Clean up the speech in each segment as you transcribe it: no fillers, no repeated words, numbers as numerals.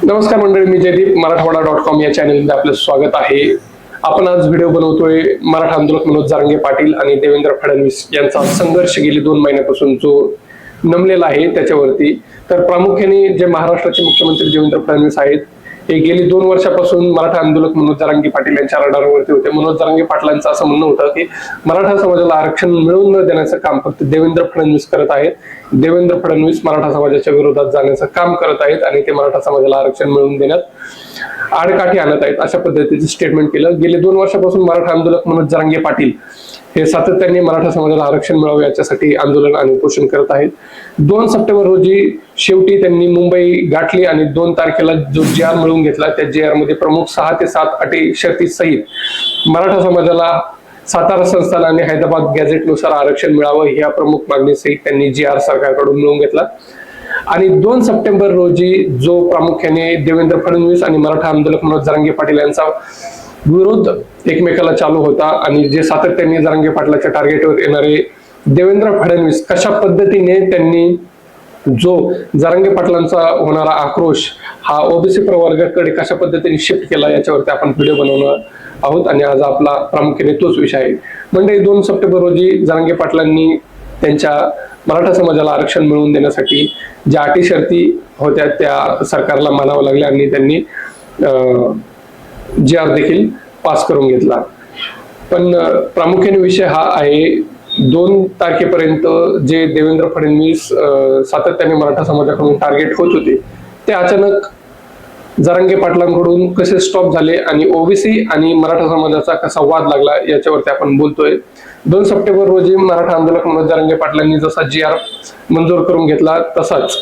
नमस्कार मंडळी, मी जयदीप. मराठवाडा.com या चॅनलमध्ये आपलं स्वागत आहे. आपण आज व्हिडिओ बनवतोय मराठा आंदोलक मनोज जरांगे पाटील आणि देवेंद्र फडणवीस यांचा संघर्ष गेली 2 महिन्यापासून जो नमलेला आहे त्याच्यावरती. तर प्रामुख्याने जे महाराष्ट्राचे मुख्यमंत्री देवेंद्र फडणवीस आहेत, हे गेली 2 वर्षापासून मराठा आंदोलक मनोज जरांगे पाटील यांच्या रडारवरती होते. मनोज जरांगे पाटलांचं असं म्हणणं होतं की मराठा समाजाला आरक्षण मिळवून न देण्याचं काम फक्त देवेंद्र फडणवीस करत आहेत. देवेंद्र फडणवीस मराठा समाजाच्या विरोधात जाण्याचं काम करत आहेत आणि ते मराठा समाजाला आरक्षण मिळवून देण्यात आडकाठी आणत आहेत, अशा पद्धतीचे स्टेटमेंट केलं. गेले 2 वर्षापासून मराठा आंदोलक मनोज जरांगे पाटील हे सातत्याने मराठा समाजाला आरक्षण मिळावे याच्यासाठी आंदोलन आणि उपोषण करत आहेत. 2 सप्टेंबर रोजी शेवटी त्यांनी मुंबई गाठली आणि 2 तारखेला जो जी.आर मिळवून घेतला, त्या जी.आर मध्ये प्रमुख 6 ते 7 अटी शर्ती सहित मराठा समाजाला सातारा संस्थान आणि हैदराबाद गॅझेटनुसार आरक्षण मिळावं या प्रमुख मागणीसहित त्यांनी जी.आर सरकारकडून मिळवून घेतला. आणि 2 सप्टेंबर रोजी जो प्रामुख्याने देवेंद्र फडणवीस आणि मराठा आंदोलक मनोज जरांगे पाटील यांचा विरोध एकमेकाला चालू होता आणि जे सातत्याने जरांगे पाटलाच्या टार्गेटवर येणारे देवेंद्र फडणवीस कशा पद्धतीने त्यांनी जो जरांगे पाटलांचा होणारा आक्रोश हा ओबीसी प्रवर्गाकडे कशा पद्धतीने शिफ्ट केला याच्यावरती आपण व्हिडिओ बनवणार आहोत. आणि आज आपला प्रामुख्याने तोच विषय आहे. म्हणजे 2 सप्टेंबर रोजी जरांगे पाटलांनी त्यांच्या मराठा समाजाला आरक्षण मिळवून देण्यासाठी ज्या अटी शर्ती होत्या त्या सरकारला मानावं लागल्या आणि त्यांनी जी.आर देखील पास करून घेतला. पण प्रामुख्याने विषय हा आहे 2 तारखेपर्यंत जे देवेंद्र फडणवीस सातत्याने मराठा समाजाकडून टार्गेट होत होते, ते अचानक जरांगे पाटलांकडून कसे स्टॉप झाले आणि ओबीसी आणि मराठा समाजाचा कसा वाद लागला याच्यावरती आपण बोलतोय. 2 सप्टेंबर रोजी मराठा आंदोलक मनोज जरांगे पाटलांनी जसा जी.आर मंजूर करून घेतला, तसाच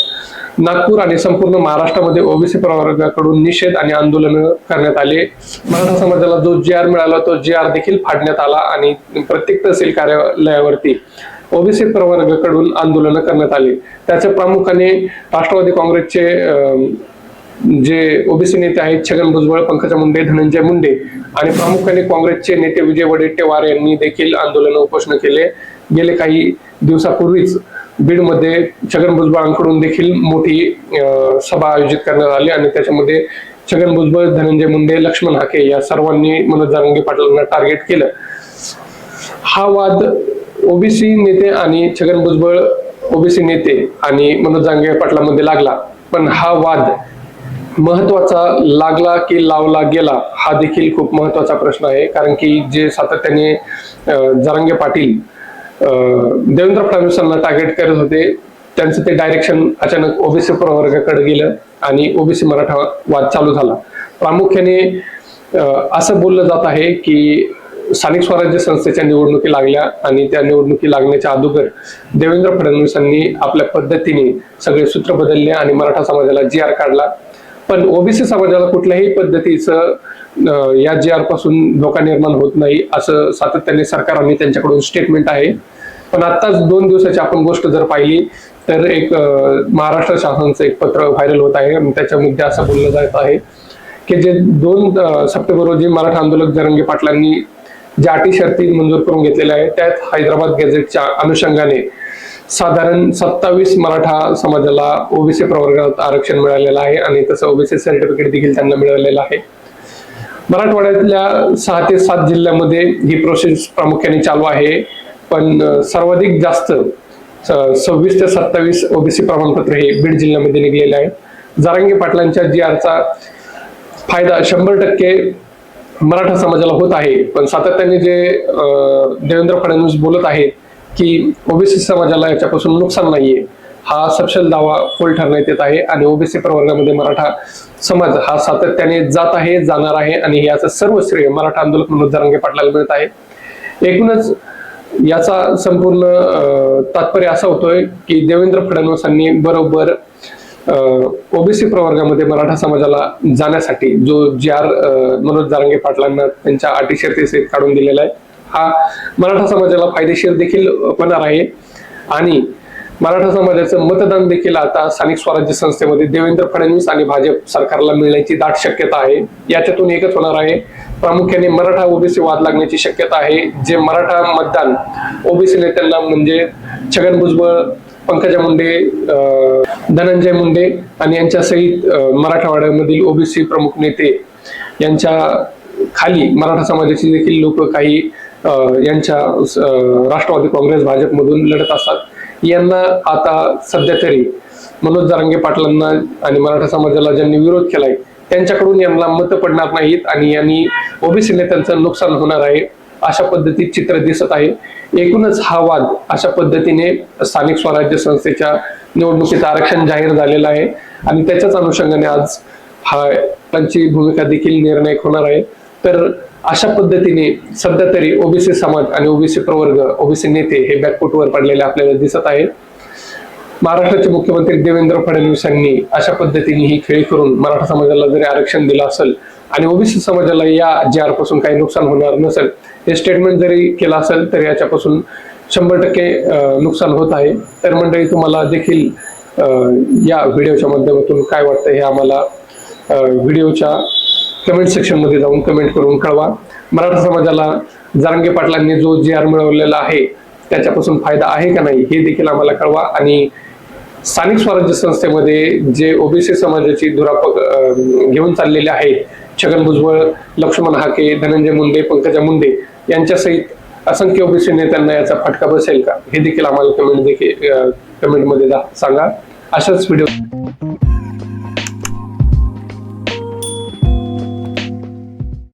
नागपूर आणि संपूर्ण महाराष्ट्रामध्ये ओबीसी प्रवर्गाकडून निषेध आणि आंदोलन करण्यात आले. मराठा समाजाला जो जी.आर मिळाला तो जी.आर देखील फाडण्यात आला आणि प्रत्येक तहसील कार्यालयावरती ओबीसी प्रवर्गाकडून आंदोलन करण्यात आले. त्याच्या प्रामुख्याने राष्ट्रवादी काँग्रेसचे जे ओबीसी नेते आहेत छगन भुजबळ, पंकजा मुंडे, धनंजय मुंडे आणि प्रामुख्याने काँग्रेसचे नेते विजय वडेट्टीवार यांनी देखील आंदोलन उपोषण केले. गेले काही दिवसापूर्वीच बीडमध्ये छगन भुजबळांकडून देखील मोठी सभा आयोजित करण्यात आली आणि त्याच्यामध्ये छगन भुजबळ, धनंजय मुंडे, लक्ष्मण हाके या सर्वांनी मनोज जरांगे पाटलांना टार्गेट केलं. हा वाद ओबीसी नेते आणि छगन भुजबळ ओबीसी नेते आणि मनोज जरांगे पाटलांमध्ये लागला. पण हा वाद महत्वाचा लागला की लावला गेला हा देखील खूप महत्वाचा प्रश्न आहे. कारण की जे सातत्याने जरांगे पाटील देवेंद्र फडणवीसांना टार्गेट करत होते, त्यांचं ते डायरेक्शन अचानक ओबीसी प्रवर्गाकडे गेलं आणि ओबीसी मराठा वाद चालू झाला. प्रामुख्याने असं बोललं जात आहे की स्थानिक स्वराज्य संस्थेच्या निवडणुकी लागल्या आणि त्या निवडणुकी लागण्याच्या अगोदर देवेंद्र फडणवीसांनी आपल्या पद्धतीने सगळे सूत्र बदलले आणि मराठा समाजाला जी.आर काढला. पण ओबीसी समाजाला कुठल्याही पद्धतीचं या जी.आर पासून धोका निर्माण होत नाही असं सातत्याने सरकार आणि त्यांच्याकडून स्टेटमेंट आहे. पण आत्ताच 2 दिवसाची आपण गोष्ट जर पाहिली तर एक महाराष्ट्र शासनाचं एक पत्र व्हायरल होत आहे आणि त्याच्यामध्ये असं बोललं जात आहे की जे 2 सप्टेंबर रोजी मराठा आंदोलक जरांगे पाटलांनी ज्या अटी शर्ती मंजूर करून घेतलेल्या आहेत त्यात हैदराबाद गॅझेटच्या अनुषंगाने साधारण 27 मराठा समाजाला ओबीसी प्रवर्गात आरक्षण मिळालेलं आहे आणि तसं ओबीसी सर्टिफिकेट देखील त्यांना मिळालेलं आहे. मराठवाड्यातल्या 6 ते 7 जिल्ह्यामध्ये ही प्रोसेस प्रामुख्याने चालू आहे. पण सर्वाधिक जास्त 26 ते 27 ओबीसी प्रमाणपत्र हे बीड जिल्ह्यामध्ये निघलेले आहे. जरांगे पाटलांच्या जी.आरचा फायदा 100% मराठा समाजाला होत आहे. पण सातत्याने जे देवेंद्र फडणवीस बोलत आहेत की ओबीसी समाजाला याच्यापासून नुकसान नाहीये, हा सपशेल दावा फोल ठरण्यात येत आहे आणि ओबीसी प्रवर्गामध्ये मराठा समाज हा सातत्याने जात आहे, जाणार आहे आणि याचं सर्व श्रेय मराठा आंदोलक मनोज जरांगे पाटलांना मिळत आहे. एकूणच याचा संपूर्ण तात्पर्य असा होतोय की देवेंद्र फडणवीसांनी बरोबर ओबीसी प्रवर्गामध्ये मराठा समाजाला जाण्यासाठी जो जी.आर मनोज जरांगे पाटलांना त्यांच्या अटी शर्ती काढून दिलेला आहे, हा मराठा समाजाला फायदेशीर देखील होणार आहे. आणि मराठा समाजाचं मतदान देखील आता स्थानिक स्वराज्य संस्थेमध्ये देवेंद्र फडणवीस आणि भाजप सरकारला मिळण्याची दाट शक्यता आहे. याच्यातून एकच होणार आहे, प्रामुख्याने मराठा ओबीसी वाद लागण्याची शक्यता आहे. जे मराठा मतदान ओबीसी नेत्यांना म्हणजे छगन भुजबळ, पंकजा मुंडे, धनंजय मुंडे आणि यांच्या सहित मराठवाड्यामधील ओबीसी प्रमुख नेते यांच्या खाली मराठा समाजाची देखील लोक काही यांच्या राष्ट्रवादी काँग्रेस भाजपमधून लढत असतात। यांना आता सध्या तरी मनोज जरांगे पाटलांना आणि मराठा समाजाला ज्यांनी विरोध केलाय त्यांच्याकडून यांना मतं पडणार नाहीत आणि यांनी ओबीसी नेत्यांचं नुकसान होणार आहे अशा पद्धतीत चित्र दिसत आहे। एकूणच हा वाद अशा पद्धतीने स्थानिक स्वराज्य संस्थेच्या निवडणुकीत आरक्षण जाहीर झालेलं आहे आणि त्याच्याच अनुषंगाने आज त्यांची भूमिका देखील निर्णायक होणार आहे। तर अशा पद्धतीने सध्या तरी ओबीसी समाज आणि ओबीसी प्रवर्ग, ओबीसी नेते हे बॅकफुटवर पडलेले आपल्याला दिसत आहेत। महाराष्ट्राचे मुख्यमंत्री देवेंद्र फडणवीस यांनी अशा पद्धतीने ही खेळी करून मराठा समाजाला जरी आरक्षण दिलं असेल आणि ओबीसी समाजाला या JR पासून काही नुकसान होणार नसेल हे स्टेटमेंट जरी केलं असेल तर याच्यापासून 100% नुकसान होत आहे। तर मंडळी, तुम्हाला देखील या व्हिडिओच्या माध्यमातून काय वाटतं हे आम्हाला व्हिडिओच्या कमेंट सेक्शन मध्ये जाऊन कमेंट करून कळवा। मराठा समाजाला जरांगे पाटलांनी जो JR मिळवलेला आहे त्याच्यापासून फायदा आहे का नाही हे देखील आम्हाला कळवा आणि स्थानिक स्वराज्य संस्थेमध्ये जे ओबीसी समाजाची धुरापक घेऊन चाललेले आहेत, छगन भुजबळ, लक्ष्मण हाके, धनंजय मुंडे, पंकजा मुंडे यांच्या सहित असंख्य ओबीसी नेत्यांना याचा फटका बसेल का हे देखील आम्हाला कमेंट मध्ये सांगा। अशाच व्हिडिओ